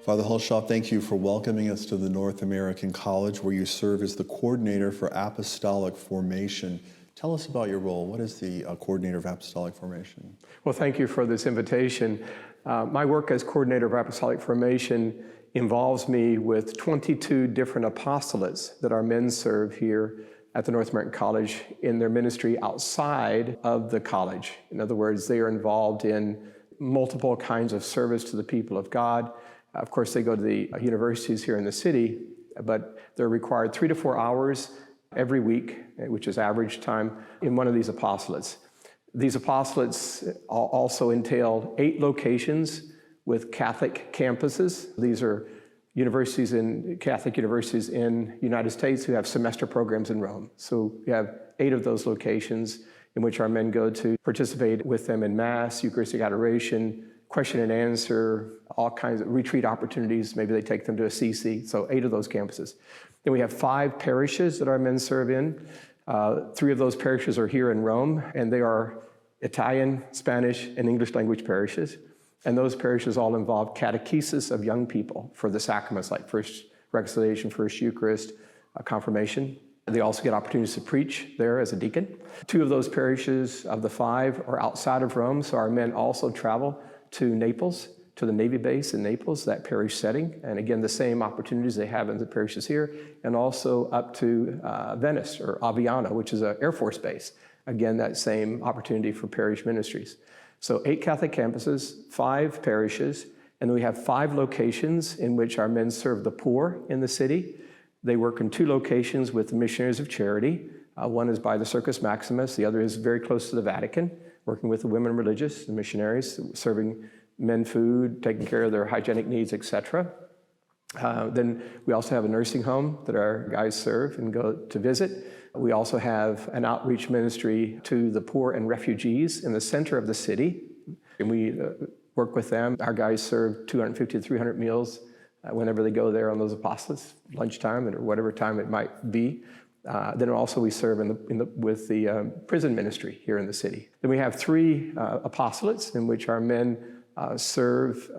Father Hulshof, thank you for welcoming us to the North American College, where you serve as the coordinator for Apostolic Formation. Tell us about your role. What is the coordinator of Apostolic Formation? Well, thank you for this invitation. My work as coordinator of Apostolic Formation involves me with 22 different apostolates that our men serve here at the North American College in their ministry outside of the college. In other words, they are involved in multiple kinds of service to the people of God. Of course, they go to the universities here in the city, but they're required 3 to 4 hours every week, which is average time, in one of these apostolates. These apostolates also entail 8 locations with Catholic campuses. These are universities Catholic universities in the United States who have semester programs in Rome. So we have 8 of those locations in which our men go to participate with them in Mass, Eucharistic adoration, question and answer, all kinds of retreat opportunities. Maybe they take them to a CC, so 8 of those campuses. Then we have 5 parishes that our men serve in. 3 of those parishes are here in Rome, and they are Italian, Spanish, and English language parishes. And those parishes all involve catechesis of young people for the sacraments like First Reconciliation, First Eucharist, Confirmation. They also get opportunities to preach there as a deacon. 2 of those parishes of the 5 are outside of Rome, so our men also travel to Naples, to the Navy base in Naples, that parish setting. And again, the same opportunities they have in the parishes here, and also up to Venice or Aviano, which is an Air Force base. Again, that same opportunity for parish ministries. So 8 Catholic campuses, 5 parishes, and then we have 5 locations in which our men serve the poor in the city. They work in 2 locations with the Missionaries of Charity. One is by the Circus Maximus, the other is very close to the Vatican, working with the women religious, the missionaries, serving men food, taking care of their hygienic needs, etc. Then we also have a nursing home that our guys serve and go to visit. We also have an outreach ministry to the poor and refugees in the center of the city, and we work with them. Our guys serve 250 to 300 meals whenever they go there on those apostolates, lunchtime or whatever time it might be. Then also we serve with the prison ministry here in the city. Then we have 3 apostolates in which our men serve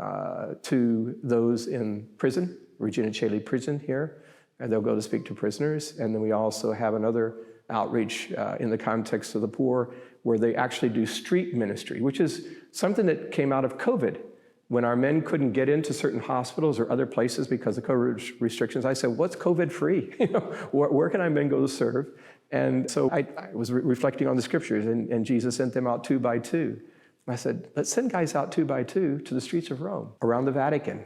to those in prison, Regina Coeli prison here, and they'll go to speak to prisoners. And then we also have another outreach in the context of the poor where they actually do street ministry, which is something that came out of COVID. When our men couldn't get into certain hospitals or other places because of COVID restrictions, I said, what's COVID free? Where can our men go to serve? And so I was reflecting on the scriptures, and Jesus sent them out 2 by 2. I said, let's send guys out 2 by 2 to the streets of Rome, around the Vatican,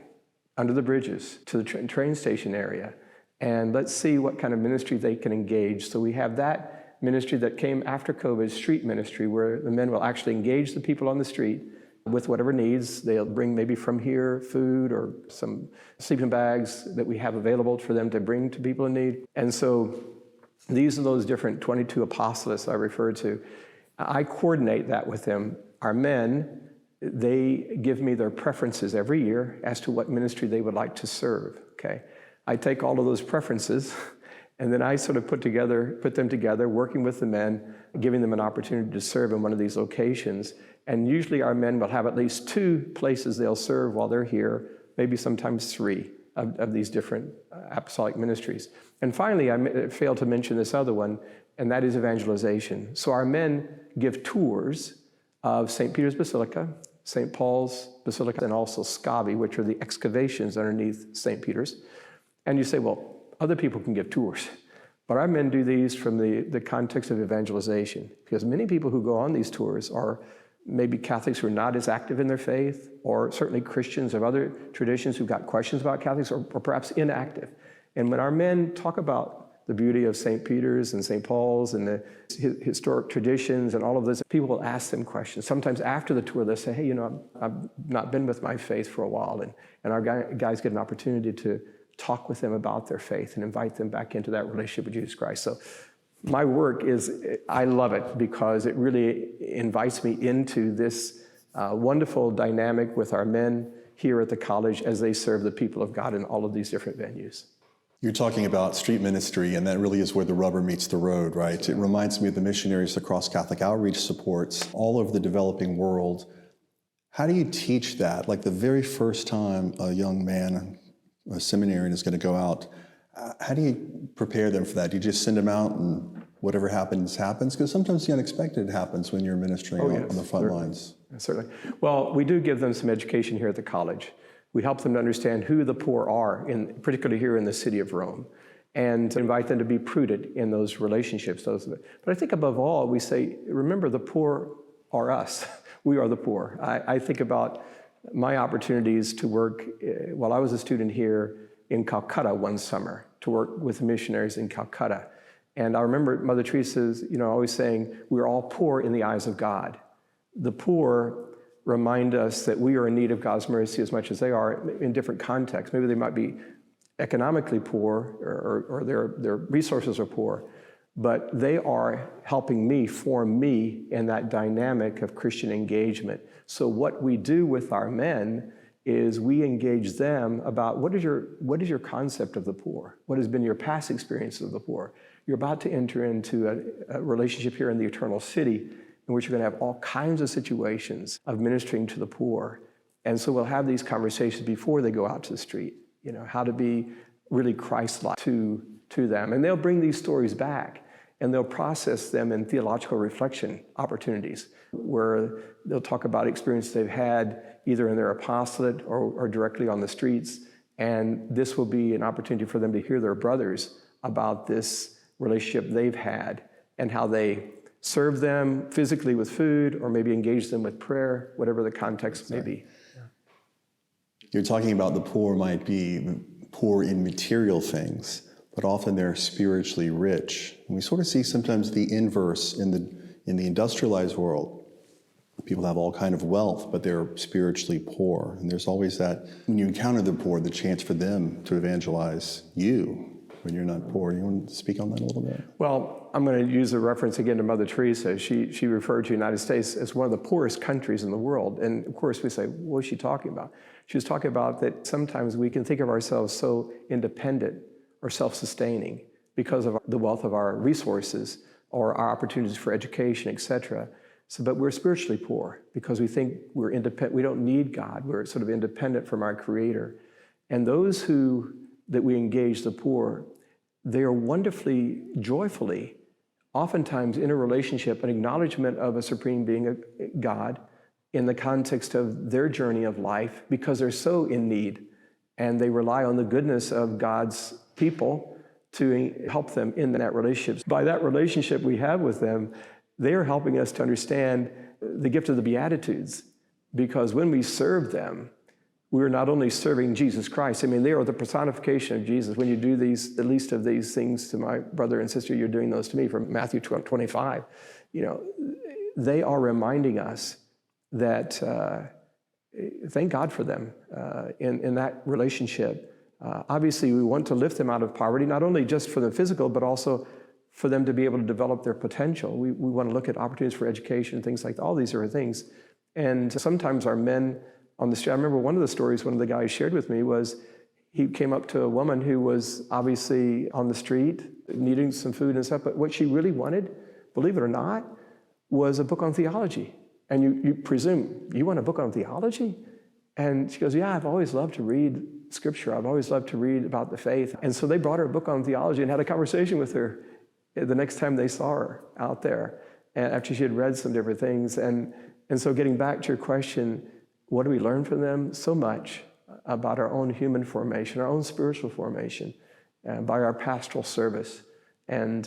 under the bridges, to the train station area, and let's see what kind of ministry they can engage. So we have that ministry that came after COVID, street ministry, where the men will actually engage the people on the street with whatever needs. They'll bring maybe from here food or some sleeping bags that we have available for them to bring to people in need. And so these are those different 22 apostolates I referred to. I coordinate that with them. Our men, they give me their preferences every year as to what ministry they would like to serve, okay? I take all of those preferences and then I sort of put them together, working with the men, giving them an opportunity to serve in one of these locations. And usually our men will have at least 2 places they'll serve while they're here, maybe sometimes 3 of these different apostolic ministries. And finally, I failed to mention this other one, and that is evangelization. So our men give tours of St. Peter's Basilica, St. Paul's Basilica, and also Scavi, which are the excavations underneath St. Peter's. And you say, well, other people can give tours. But our men do these from the context of evangelization, because many people who go on these tours are maybe Catholics who are not as active in their faith, or certainly Christians of other traditions who've got questions about Catholics, or perhaps inactive. And when our men talk about the beauty of St. Peter's and St. Paul's and the historic traditions and all of this, people will ask them questions. Sometimes after the tour, they'll say, hey, I've not been with my faith for a while. And our guys get an opportunity to talk with them about their faith and invite them back into that relationship with Jesus Christ. So my work I love it because it really invites me into this wonderful dynamic with our men here at the college as they serve the people of God in all of these different venues. You're talking about street ministry, and that really is where the rubber meets the road, right? It reminds me of the missionaries across Catholic Outreach supports all over the developing world. How do you teach that? Like the very first time a young man, a seminarian, is going to go out, how do you prepare them for that? Do you just send them out and whatever happens, happens? Because sometimes the unexpected happens when you're ministering on the front lines. Certainly. Well, we do give them some education here at the college. We help them to understand who the poor are, particularly here in the city of Rome, and invite them to be prudent in those relationships. But I think above all, we say, remember, the poor are us. We are the poor. I think about my opportunities to work while I was a student here in Calcutta one summer, to work with missionaries in Calcutta. And I remember Mother Teresa's, always saying, we're all poor in the eyes of God. The poor remind us that we are in need of God's mercy as much as they are in different contexts. Maybe they might be economically poor or their resources are poor, but they are helping me, form me in that dynamic of Christian engagement. So what we do with our men is we engage them about what is your concept of the poor? What has been your past experience of the poor? You're about to enter into a relationship here in the eternal city in which you're going to have all kinds of situations of ministering to the poor. And so we'll have these conversations before they go out to the street, how to be really Christ-like to them. And they'll bring these stories back and they'll process them in theological reflection opportunities where they'll talk about experiences they've had either in their apostolate or directly on the streets. And this will be an opportunity for them to hear their brothers about this relationship they've had and how they serve them physically with food or maybe engage them with prayer, whatever the context may be. Yeah. You're talking about the poor might be poor in material things, but often they're spiritually rich. And we sort of see sometimes the inverse in the industrialized world. People have all kind of wealth, but they're spiritually poor. And there's always that, when you encounter the poor, the chance for them to evangelize you when you're not poor. You want to speak on that a little bit? Well, I'm going to use a reference again to Mother Teresa. She referred to the United States as one of the poorest countries in the world. And of course we say, what is she talking about? She was talking about that sometimes we can think of ourselves so independent or self-sustaining because of the wealth of our resources or our opportunities for education, etc. But we're spiritually poor because we think we're independent. We don't need God. We're sort of independent from our Creator. And those that we engage, the poor, they are wonderfully, joyfully, oftentimes in a relationship, an acknowledgement of a supreme being, God, in the context of their journey of life because they're so in need and they rely on the goodness of God's people to help them in that relationship. By that relationship we have with them, they are helping us to understand the gift of the Beatitudes, because when we serve them, we are not only serving Jesus Christ. I mean, they are the personification of Jesus. When you do the least of these things to my brother and sister, you're doing those to me, from Matthew 25. They are reminding us that thank God for them in that relationship. Obviously, we want to lift them out of poverty, not only just for the physical, but also for them to be able to develop their potential. We want to look at opportunities for education, things like that. All these are things. And sometimes our men on the street, I remember one of the stories one of the guys shared with me was he came up to a woman who was obviously on the street needing some food and stuff, but what she really wanted, believe it or not, was a book on theology. And you presume, you want a book on theology? And she goes, yeah, I've always loved to read Scripture. I've always loved to read about the faith. And so they brought her a book on theology and had a conversation with her the next time they saw her out there, and after she had read some different things. And so getting back to your question, what do we learn from them? So much about our own human formation, our own spiritual formation, by our pastoral service. And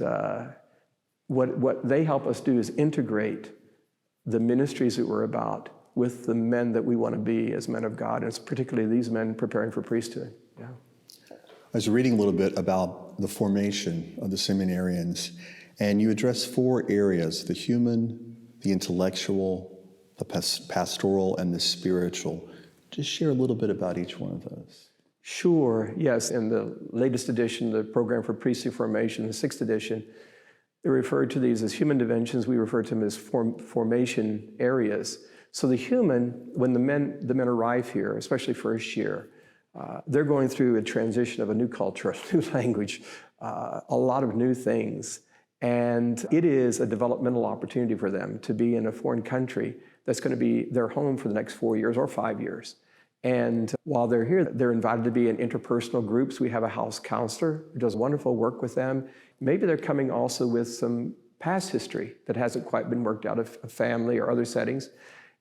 what they help us do is integrate the ministries that we're about with the men that we want to be as men of God, and it's particularly these men preparing for priesthood. Yeah. I was reading a little bit about the formation of the seminarians, and you address 4 areas: the human, the intellectual, the pastoral, and the spiritual. Just share a little bit about each one of those. Sure, yes. In the latest edition, the Program for Priesthood Formation, the 6th edition, they referred to these as human dimensions. We refer to them as formation areas. So the human, when the men arrive here, especially first year, they're going through a transition of a new culture, a new language, a lot of new things. And it is a developmental opportunity for them to be in a foreign country that's going to be their home for the next 4 years or 5 years. And while they're here, they're invited to be in interpersonal groups. We have a house counselor who does wonderful work with them. Maybe they're coming also with some past history that hasn't quite been worked out of family or other settings.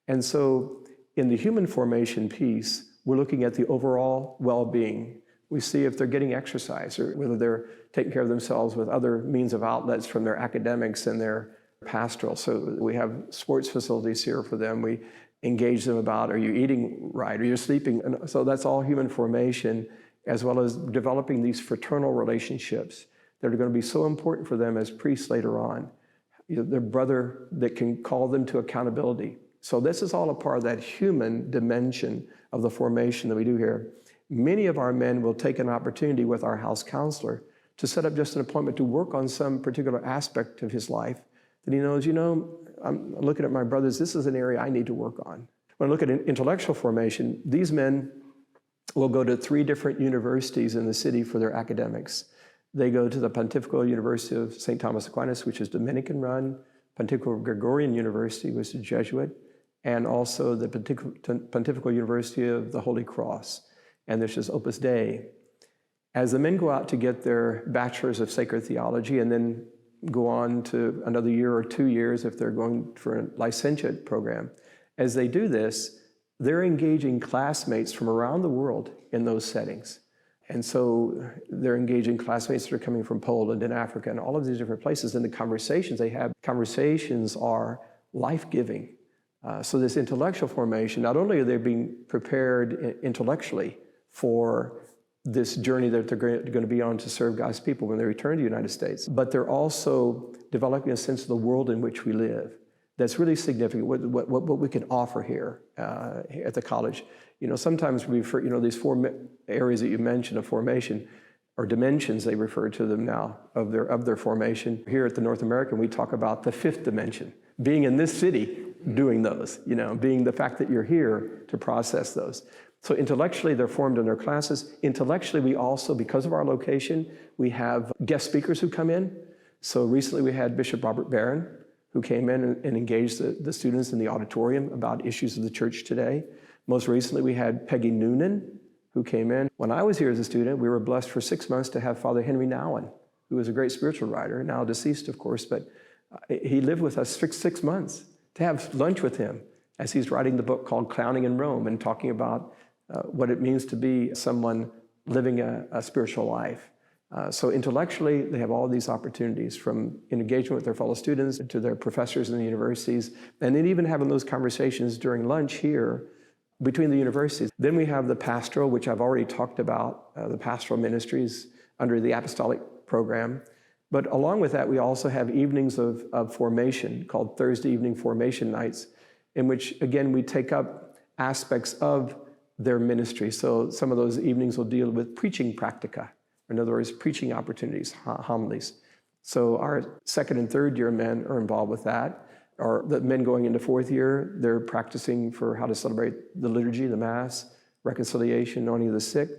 And so in the human formation piece, we're looking at the overall well-being. We see if they're getting exercise or whether they're taking care of themselves with other means of outlets from their academics and their pastoral. So we have sports facilities here for them. We engage them about, are you eating right? Are you sleeping? And so that's all human formation, as well as developing these fraternal relationships that are going to be so important for them as priests later on. Their brother that can call them to accountability. So this is all a part of that human dimension of the formation that we do here. Many of our men will take an opportunity with our house counselor to set up just an appointment to work on some particular aspect of his life that he knows, I'm looking at my brothers, this is an area I need to work on. When I look at intellectual formation, these men will go to 3 different universities in the city for their academics. They go to the Pontifical University of St. Thomas Aquinas, which is Dominican-run, Pontifical Gregorian University, which is Jesuit, and also the Pontifical University of the Holy Cross. And this is Opus Dei. As the men go out to get their bachelor's of sacred theology and then go on to another year or 2 years if they're going for a licentiate program, as they do this, they're engaging classmates from around the world in those settings. And so they're engaging classmates that are coming from Poland and Africa and all of these different places. And the conversations they have, conversations are life-giving. So this intellectual formation, not only are they being prepared intellectually for this journey that they're going to be on to serve God's people when they return to the United States, but they're also developing a sense of the world in which we live. That's really significant, what we can offer here at the college. Sometimes we refer, these 4 areas that you mentioned of formation, or dimensions, they refer to them now, of their formation. Here at the North American, we talk about the 5th dimension, being in this city, doing those, being the fact that you're here to process those. So intellectually, they're formed in their classes. Intellectually, we also, because of our location, we have guest speakers who come in. So recently we had Bishop Robert Barron, who came in and engaged the students in the auditorium about issues of the church today. Most recently, we had Peggy Noonan, who came in. When I was here as a student, we were blessed for 6 months to have Father Henry Nouwen, who was a great spiritual writer, now deceased, of course, but he lived with us for 6 months, to have lunch with him as he's writing the book called Clowning in Rome and talking about what it means to be someone living a spiritual life. So intellectually, they have all of these opportunities, from engagement with their fellow students to their professors in the universities, and then even having those conversations during lunch here between the universities. Then we have the pastoral, which I've already talked about, the pastoral ministries under the apostolic program. But along with that, we also have evenings of formation called Thursday evening formation nights, in which, again, we take up aspects of their ministry. So some of those evenings will deal with preaching practica. In other words, preaching opportunities, homilies. So our 2nd and 3rd year men are involved with that. Or the men going into 4th year, they're practicing for how to celebrate the liturgy, the Mass, reconciliation, anointing of the sick.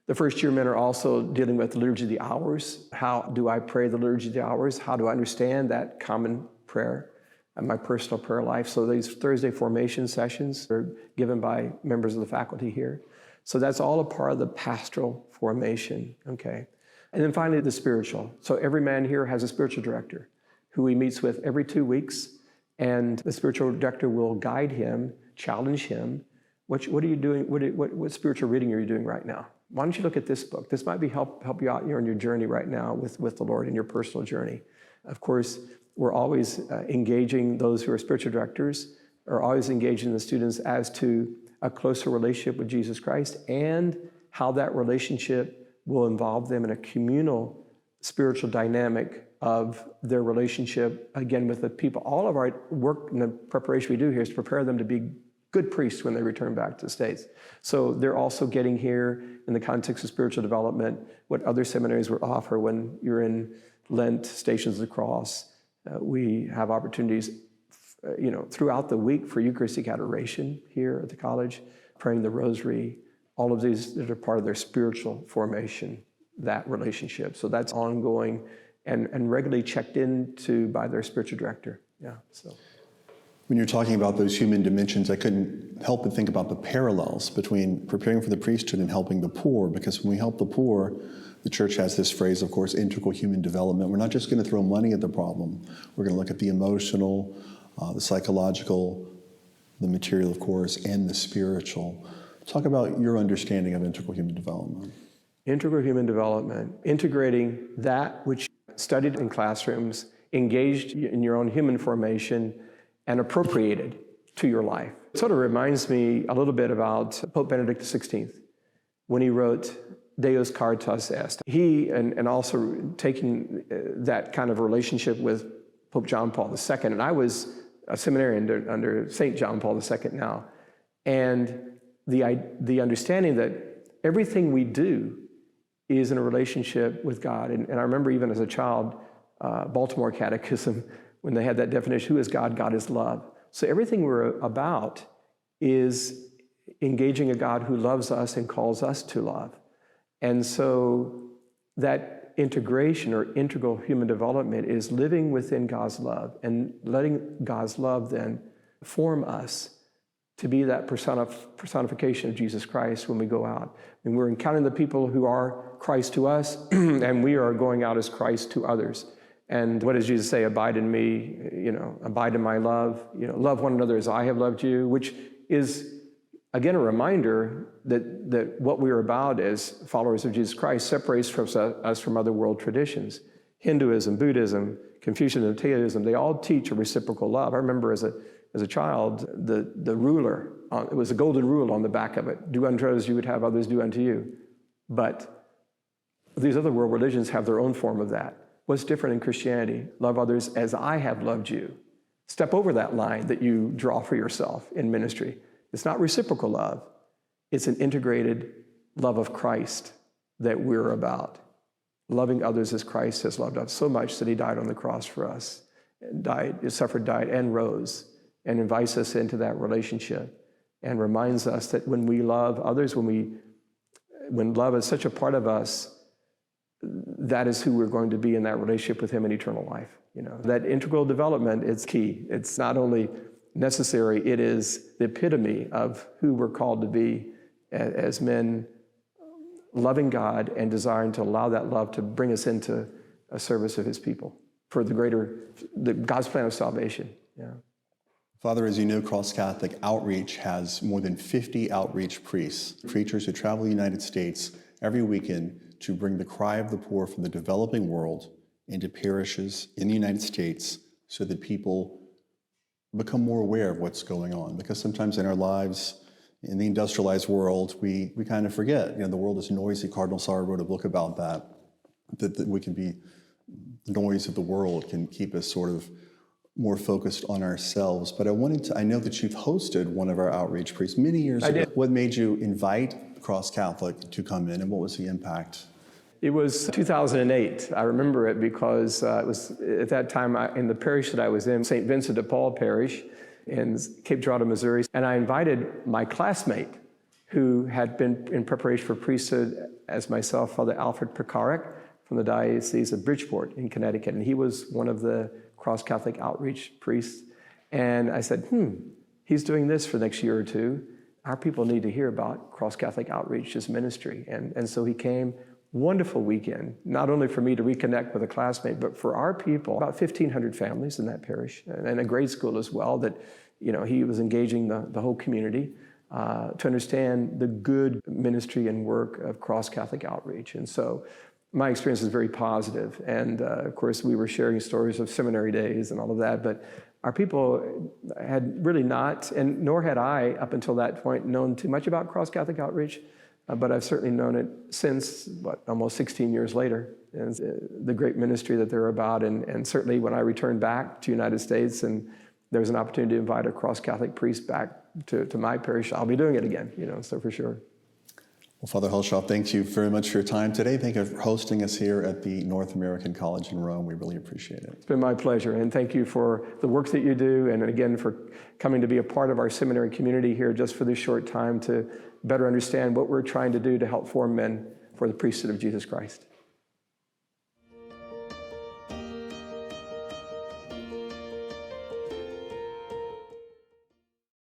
The 1st year men are also dealing with the liturgy of the hours. How do I pray the liturgy of the hours? How do I understand that common prayer and my personal prayer life? So these Thursday formation sessions are given by members of the faculty here. So that's all a part of the pastoral formation, okay? And then finally, the spiritual. So every man here has a spiritual director who he meets with every 2 weeks, and the spiritual director will guide him, challenge him. What are you doing? What spiritual reading are you doing right now? Why don't you look at this book? This might be help you out on your journey right now with the Lord in your personal journey. Of course, we're always engaging those who are spiritual directors, are always engaging the students as to a closer relationship with Jesus Christ and how that relationship will involve them in a communal spiritual dynamic of their relationship, again, with the people. All of our work and the preparation we do here is to prepare them to be good priests when they return back to the States. So they're also getting here, in the context of spiritual development, what other seminaries would offer when you're in Lent, Stations of the Cross. We have opportunities throughout the week for Eucharistic adoration here at the college, praying the rosary, all of these that are part of their spiritual formation, that relationship. So that's ongoing and regularly checked into by their spiritual director. Yeah, so. When you're talking about those human dimensions, I couldn't help but think about the parallels between preparing for the priesthood and helping the poor, because when we help the poor, the church has this phrase, of course, integral human development. We're not just going to throw money at the problem. We're going to look at the emotional, the psychological, the material, of course, and the spiritual. Talk about your understanding of integral human development. Integral human development, integrating that which studied in classrooms, engaged in your own human formation, and appropriated to your life. It sort of reminds me a little bit about Pope Benedict XVI when he wrote Deus Caritas Est. He, and also taking that kind of relationship with Pope John Paul II, and I was a seminarian under St. John Paul II now, and the understanding that everything we do is in a relationship with God. And I remember even as a child, Baltimore Catechism, when they had that definition, who is God? God is love. So everything we're about is engaging a God who loves us and calls us to love. And so that integration or integral human development is living within God's love and letting God's love then form us to be that personification of Jesus Christ when we go out. And we're encountering the people who are Christ to us, and we are going out as Christ to others. And what does Jesus say? Abide in me, abide in my love, love one another as I have loved you, which is, again, a reminder that what we are about as followers of Jesus Christ separates us from other world traditions. Hinduism, Buddhism, Confucianism, Taoism, they all teach a reciprocal love. I remember as a child, the ruler, it was a golden rule on the back of it. Do unto others you would have others do unto you. But these other world religions have their own form of that. What's different in Christianity? Love others as I have loved you. Step over that line that you draw for yourself in ministry. It's not reciprocal love. It's an integrated love of Christ that we're about. Loving others as Christ has loved us so much that he died on the cross for us, suffered, died, and rose, and invites us into that relationship and reminds us that when we love others, when love is such a part of us, that is who we're going to be in that relationship with him in eternal life. That integral development is key. It's not only necessary, it is the epitome of who we're called to be as men loving God and desiring to allow that love to bring us into a service of his people for God's plan of salvation. Yeah. Father, as you know, Cross Catholic Outreach has more than 50 outreach priests, preachers who travel the United States every weekend to bring the cry of the poor from the developing world into parishes in the United States so that people become more aware of what's going on. Because sometimes in our lives, in the industrialized world, we kind of forget. The world is noisy. Cardinal Sarah wrote a book about that we can be, the noise of the world can keep us sort of more focused on ourselves. But I know that you've hosted one of our outreach priests many years ago. What made you invite Cross Catholic to come in, and what was the impact? It was 2008. I remember it because it was at that time in the parish that I was in, St. Vincent de Paul Parish in Cape Girardeau, Missouri. And I invited my classmate who had been in preparation for priesthood as myself, Father Alfred Pekarek from the Diocese of Bridgeport in Connecticut. And he was one of the Cross Catholic outreach priests. And I said, he's doing this for the next year or two. Our people need to hear about Cross Catholic Outreach's ministry. And so he came. Wonderful weekend, not only for me to reconnect with a classmate, but for our people, about 1,500 families in that parish, and a grade school as well, that he was engaging the whole community to understand the good ministry and work of Cross Catholic Outreach. And so my experience is very positive. And of course, we were sharing stories of seminary days and all of that, but our people had really not, and nor had I up until that point, known too much about Cross Catholic Outreach. But I've certainly known it since, almost 16 years later, and the great ministry that they're about. And certainly when I returned back to the United States and there was an opportunity to invite a Cross Catholic priest back to my parish, I'll be doing it again, so for sure. Well, Father Hulshof, thank you very much for your time today. Thank you for hosting us here at the North American College in Rome. We really appreciate it. It's been my pleasure, and thank you for the work that you do, and again, for coming to be a part of our seminary community here just for this short time to better understand what we're trying to do to help form men for the priesthood of Jesus Christ.